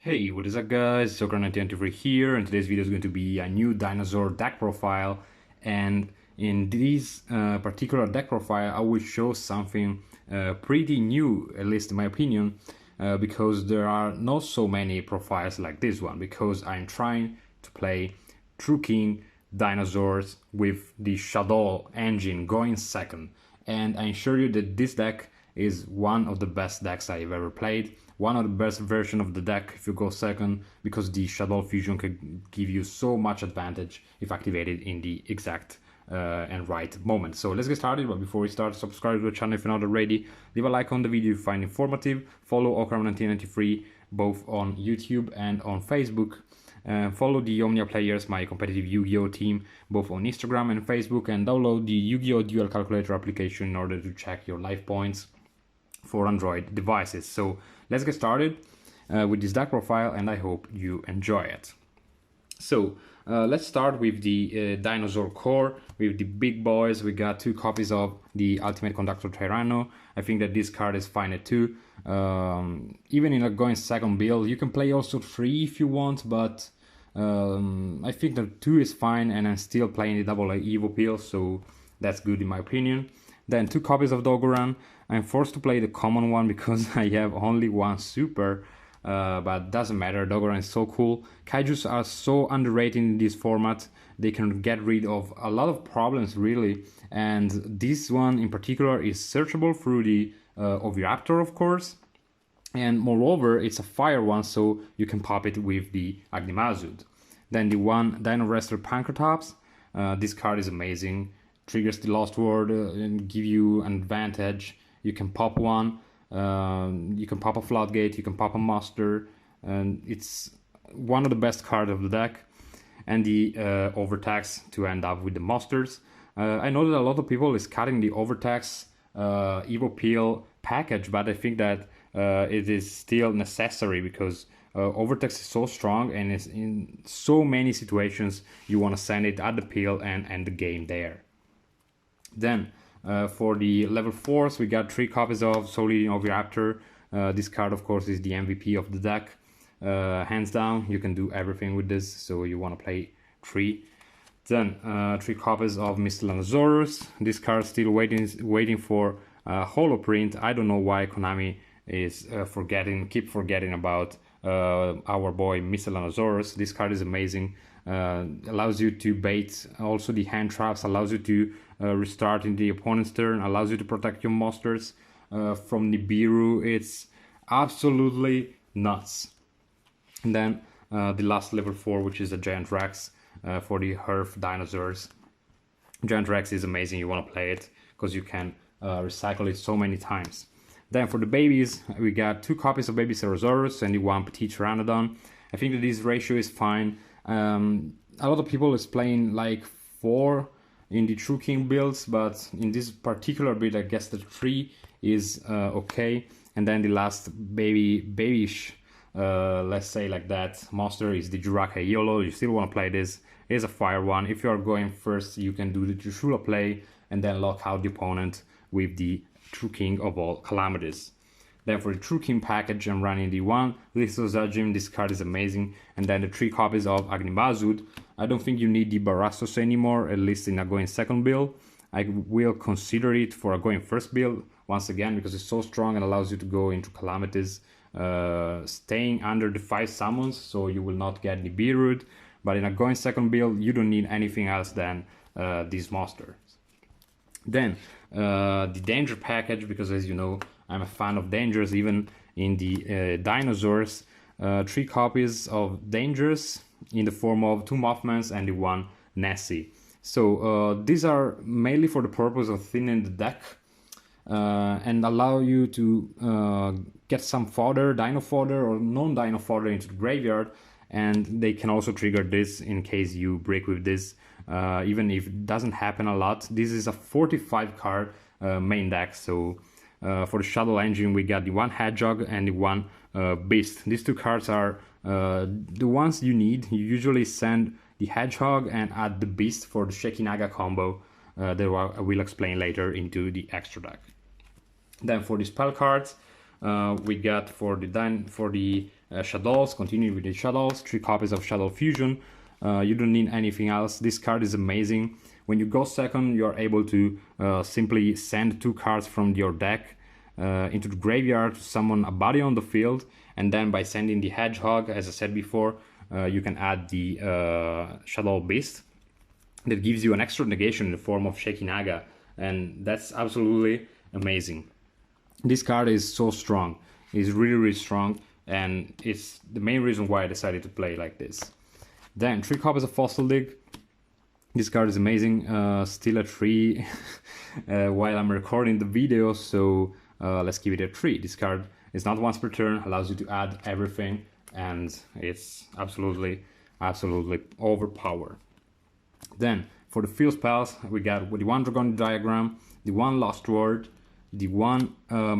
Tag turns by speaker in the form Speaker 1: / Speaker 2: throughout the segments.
Speaker 1: Hey, what is up guys, Soccer1923 here, and today's video is going to be a new dinosaur deck profile. And in this particular deck profile I will show something pretty new, at least in my opinion, because there are not so many profiles like this one, because I'm trying to play True King Dinosaurs with the Shaddoll engine going second, and I assure you that this deck is one of the best decks I've ever played. One of the best version of the deck if you go second, because the Shaddoll fusion can give you so much advantage if activated in the exact and right moment. So let's get started, but before we start, subscribe to the channel if you're not already, leave a like on the video if you find it informative, follow YGOPRO1993 both on YouTube and on Facebook, follow the Omnia Players, my competitive Yu-Gi-Oh team, both on Instagram and Facebook, and download the Yu-Gi-Oh Dual Calculator application in order to check your life points for Android devices. So let's get started with this deck profile, and I hope you enjoy it. So let's start with the dinosaur core, with the big boys. We got 2 copies of the Ultimate Conductor Tyranno. I think that this card is fine at 2. Even in a going second build, you can play also 3 if you want, but I think that 2 is fine, and I'm still playing the double Evo peel, so that's good in my opinion. Then 2 copies of Dogoran. I'm forced to play the common one because I have only 1 super, but doesn't matter, Dogoran is so cool. Kaijus are so underrated in this format. They can get rid of a lot of problems really, and this one in particular is searchable through the Oviraptor, of course, and moreover it's a fire one, so you can pop it with the Agnemazud. Then the 1 Dino Wrestler Pankratops. This card is amazing, triggers the Lost Word and give you an advantage. You can pop one, you can pop a Floodgate, you can pop a Muster, and it's one of the best cards of the deck. And the Overtax to end up with the Musters. I know that a lot of people is cutting the Overtax Evo Peel package, but I think that it is still necessary, because Overtax is so strong, and it's in so many situations you want to send it at the peel and end the game there. Then for the level 4s, we got 3 copies of Solid Oviraptor. This card, of course, is the MVP of the deck. Hands down, you can do everything with this, so you want to play 3. Then 3 copies of Miscellaneous. This card still waiting for holo print. I don't know why Konami is keep forgetting about our boy Miscellaneous. This card is amazing. Allows you to bait also the hand traps, allows you to restart in the opponent's turn, allows you to protect your monsters from Nibiru. It's absolutely nuts. And then the last level 4, which is a Giant Rex for the Earth dinosaurs. Giant Rex is amazing, you want to play it because you can recycle it so many times. Then for the babies, we got 2 copies of Baby Cerosaurus and the 1 Petit Pteranodon. I think that this ratio is fine. A lot of people is playing like 4 in the True King builds, but in this particular build I guess the 3 is okay. And then the last babyish, let's say like that, monster is the Juraka Iolo. You still want to play this. It is a fire one. If you are going first, you can do the Trishula play and then lock out the opponent with the True King of all calamities. Then for the True King package, I'm running the 1 Lithosajim. This card is amazing. And then the 3 copies of Agnemazud. I don't think you need the Barastos anymore, at least in a going second build. I will consider it for a going first build, once again, because it's so strong and allows you to go into calamities, staying under the 5 summons, so you will not get Nibiru. But in a going second build, you don't need anything else than these monsters. Then the Danger package, because as you know, I'm a fan of Dangers, even in the dinosaurs. 3 copies of Dangers in the form of 2 Mothmans and the 1 Nessie. So these are mainly for the purpose of thinning the deck and allow you to get some fodder, dino fodder or non-dino fodder into the graveyard, and they can also trigger this in case you break with this, even if it doesn't happen a lot. This is a 45 card main deck, so for the Shaddoll engine we got the 1 Hedgehog and the 1 Beast. These 2 cards are the ones you need. You usually send the Hedgehog and add the Beast for the Shekinaga combo that I will explain later into the extra deck. Then for the spell cards, we got for the Shaddolls, continue with the Shaddolls, 3 copies of Shaddoll Fusion. You don't need anything else. This card is amazing. When you go second, you're able to simply send 2 cards from your deck into the graveyard to summon a body on the field, and then by sending the Hedgehog, as I said before, you can add the Shaddoll Beast. That gives you an extra negation in the form of Shaky Naga, and that's absolutely amazing. This card is so strong. It's really strong, and it's the main reason why I decided to play like this. Then 3 copies of Fossil Dig. This card is amazing, still a 3 while I'm recording the video, so let's give it a 3. This card is not once per turn, allows you to add everything, and it's absolutely overpowered. Then for the field spells, we got the 1 Dragonic Diagram, the 1 Lost Word, the 1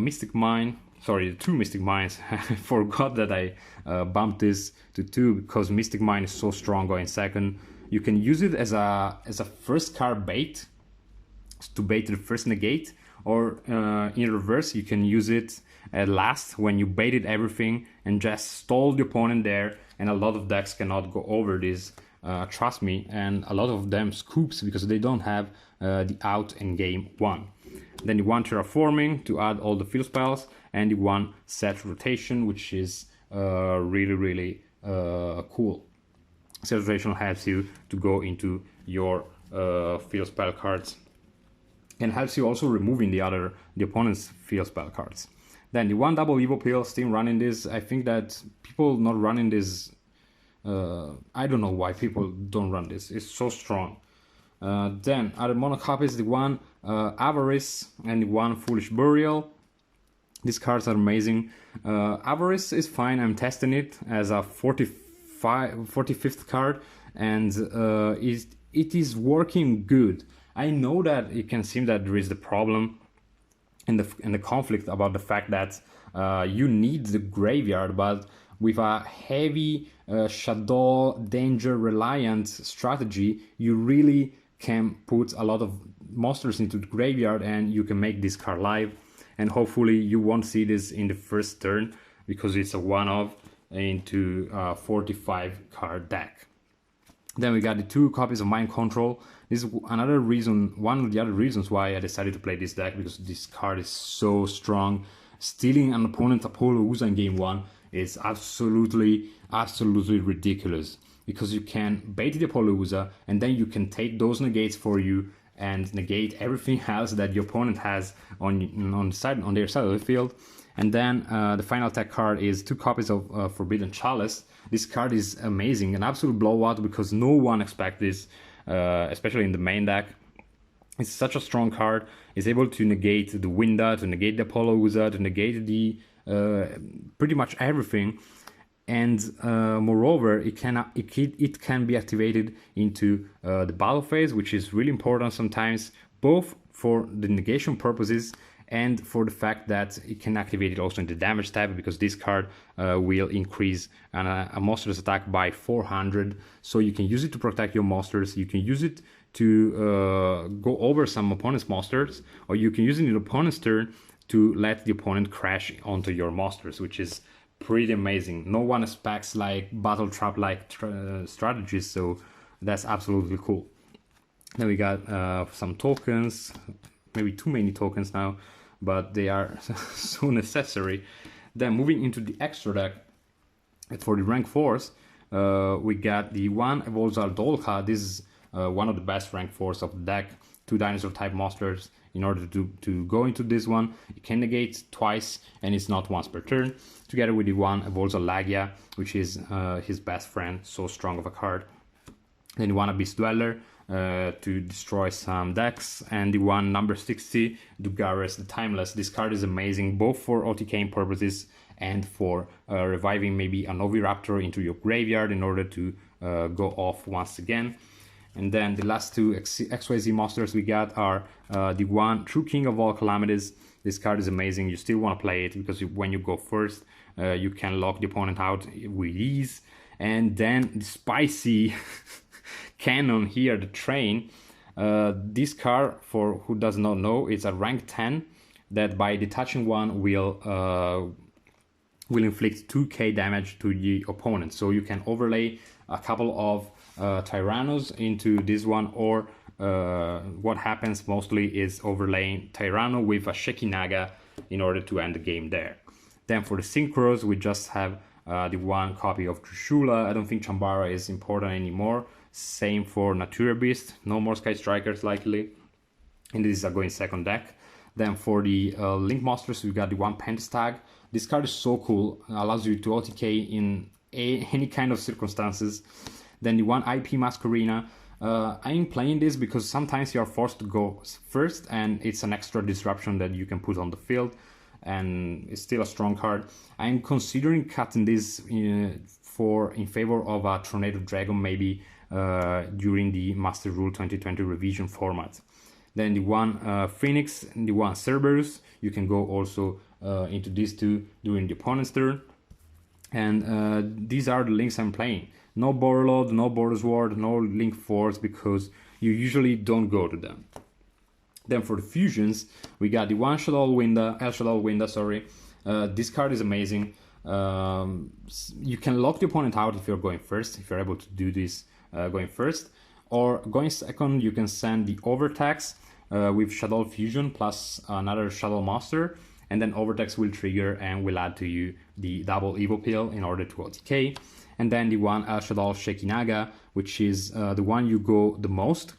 Speaker 1: Mystic Mine, sorry, the 2 Mystic Mines. I forgot that I bumped this to 2 because Mystic Mine is so strong going second. You can use it as a first card bait, to bait the first negate, or in reverse, you can use it at last when you baited everything and just stall the opponent there, and a lot of decks cannot go over this, trust me, and a lot of them scoops because they don't have the out in game 1. Then the 1 Terraforming to add all the field spells, and the 1 Set Rotation, which is really cool. Set Rotation helps you to go into your field spell cards, and helps you also removing the opponent's field spell cards. Then the 1 Double Evo Pill, still running this. I think that people not running this, I don't know why people don't run this. It's so strong. Then other mono copies, the 1 Avarice and the 1 Foolish Burial. These cards are amazing. Avarice is fine. I'm testing it as a 45th card, and it is working good. I know that it can seem that there is the problem and the conflict about the fact that you need the graveyard, but with a heavy Shaddoll danger reliant strategy, you really can put a lot of monsters into the graveyard and you can make this card live. And hopefully you won't see this in the first turn because it's a one-off into a 45 card deck. Then we got the 2 copies of Mind Control. This is another reason, one of the other reasons why I decided to play this deck, because this card is so strong. Stealing an opponent's Apollousa in game 1 is absolutely ridiculous, because you can bait the Apollousa and then you can take those negates for you and negate everything else that the opponent has on their side of the field. And then the final attack card is 2 copies of Forbidden Chalice. This card is amazing, an absolute blowout, because no one expects this, especially in the main deck. It's such a strong card. It's able to negate the Winda, to negate the Apollousa, to negate the pretty much everything. And moreover, it can be activated into the battle phase, which is really important sometimes, both for the negation purposes and for the fact that it can activate it also in the damage tab, because this card will increase a monster's attack by 400. So you can use it to protect your monsters, you can use it to go over some opponent's monsters, or you can use it in the opponent's turn to let the opponent crash onto your monsters, which is pretty amazing. No one expects like battle trap like strategies, so that's absolutely cool. Then we got some tokens, maybe too many tokens now, but they are so necessary. Then moving into the extra deck, for the rank 4s, we got the 1 Evolzar Dolka. This is one of the best rank 4s of the deck. 2 dinosaur type monsters. In order to go into this one, it can negate twice and it's not once per turn, together with the 1 Evolzar Lagia, which is his best friend, so strong of a card. Then the 1 Abyss Dweller to destroy some decks, and the 1 number 60 Dugares the Timeless. This card is amazing both for OTKing purposes and for reviving maybe an Oviraptor into your graveyard in order to go off once again. And then the last 2 XYZ monsters we got are the 1 True King of all Calamities. This card is amazing. You still want to play it because when you go first, you can lock the opponent out with ease. And then the spicy cannon here, the train. This card, for who does not know, it's a rank 10 that by detaching 1 will will inflict 2k damage to the opponent. So you can overlay a couple of Tyrannos into this one, or what happens mostly is overlaying Tyranno with a Shekinaga in order to end the game there. Then for the synchros, we just have the one copy of Trishula. I don't think Chambara is important anymore. Same for Natura Beast, no more Sky Strikers likely. And this is a going second deck. Then for the Link Monsters, we got the one Pentastag. This card is so cool, allows you to OTK in any kind of circumstances. Then the one IP Masquerena. I'm playing this because sometimes you are forced to go first, and it's an extra disruption that you can put on the field, and it's still a strong card. I'm considering cutting this in favor of a Tornado Dragon, maybe during the Master Rule 2020 revision format. Then the one Phoenix and the one Cerberus, you can go also into these two during the opponent's turn. And these are the links I'm playing. No Borreload, no Border Sword, no Link Force, because you usually don't go to them. Then for the fusions, we got the one Shaddoll Winda, sorry. This card is amazing. You can lock the opponent out if you're going first, if you're able to do this going first. Or going second, you can send the Overtax with Shaddoll Fusion plus another Shaddoll Monster, and then Overtax will trigger and will add to you the double Evo Pill in order to OTK. And then the one Shaddoll Shekinaga, which is the one you go the most.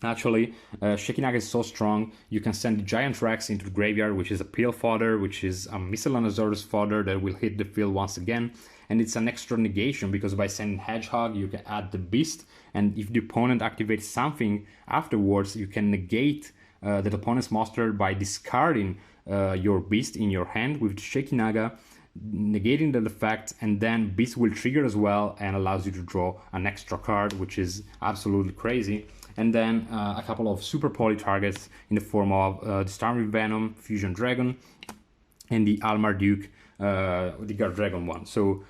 Speaker 1: Actually, Shekinaga is so strong, you can send the Giant Rex into the graveyard, which is a Pill fodder, which is a Miscellaneous fodder that will hit the field once again. And it's an extra negation, because by sending Hedgehog, you can add the Beast, and if the opponent activates something afterwards, you can negate the opponent's monster by discarding your Beast in your hand with the Shekinaga, negating that effect, and then Beast will trigger as well and allows you to draw an extra card, which is absolutely crazy. And then a couple of super poly targets in the form of the Stormy Venom, Fusion Dragon, and the Almar Duke, the Guard Dragon one. So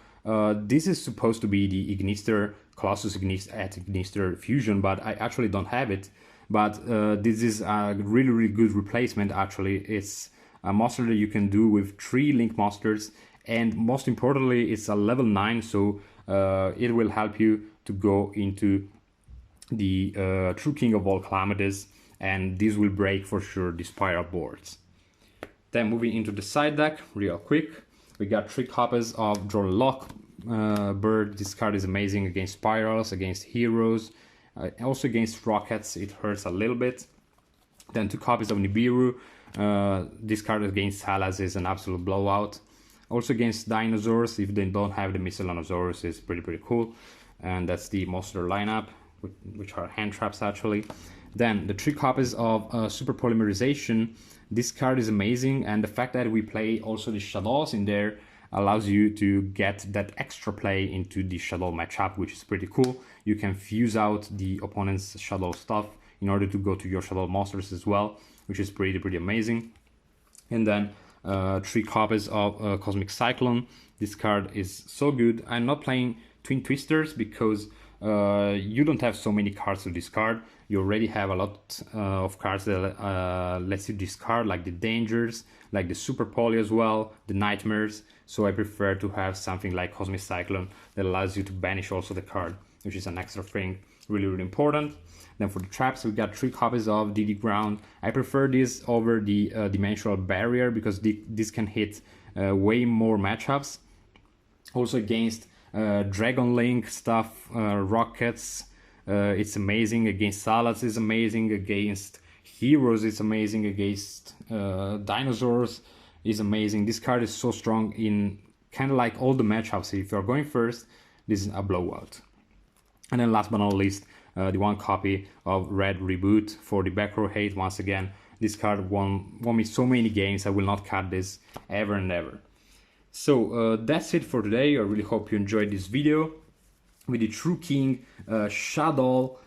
Speaker 1: this is supposed to be the Ignister, Colossus Ignister Fusion, but I actually don't have it. But this is a really good replacement, actually. It's a monster that you can do with 3 Link Monsters, and most importantly, it's a level 9, so it will help you to go into the True King of all calamities, and this will break for sure the spiral boards. Then moving into the side deck real quick, we got 3 copies of Draw Lock Bird. This card is amazing against spirals, against heroes, also against rockets. It hurts a little bit. Then 2 copies of Nibiru. This card against Salas is an absolute blowout. Also against dinosaurs, if they don't have the Miscellaneous, is pretty cool. And that's the monster lineup, which are hand traps actually. Then the 3 copies of Super Polymerization. This card is amazing, and the fact that we play also the Shaddolls in there allows you to get that extra play into the Shaddoll matchup, which is pretty cool. You can fuse out the opponent's Shaddoll stuff in order to go to your Shaddoll monsters as well, which is pretty amazing. And then 3 copies of Cosmic Cyclone. This card is so good. I'm not playing Twin Twisters because you don't have so many cards to discard. You already have a lot of cards that lets you discard, like the Dangers, like the Super Poly as well, the Nightmares. So I prefer to have something like Cosmic Cyclone that allows you to banish also the card, which is an extra thing, really important. Then for the traps, we got 3 copies of DD Ground. I prefer this over the Dimensional Barrier because this can hit way more matchups. Also against Dragon Link stuff, rockets, it's amazing. Against Salads is amazing. Against heroes it's amazing. Against dinosaurs is amazing. This card is so strong in kind of like all the matchups. If you're going first, this is a blowout. And then last but not least, the 1 copy of Red Reboot for the back row hate. Once again, this card won me so many games. I will not cut this ever and ever. So that's it for today. I really hope you enjoyed this video with the True King Shaddoll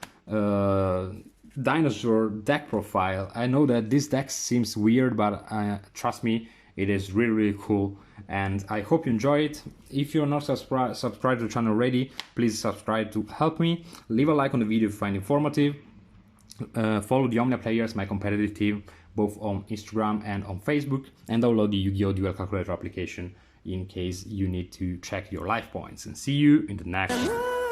Speaker 1: Dinosaur deck profile. I know that this deck seems weird, but trust me, it is really cool, and I hope you enjoy it. If you're not subscribed to the channel already, please subscribe to help me. Leave a like on the video if you find it informative. Follow the Omnia Players, my competitive team, both on Instagram and on Facebook, and download the Yu-Gi-Oh! Duel Calculator application in case you need to check your life points. And see you in the next one.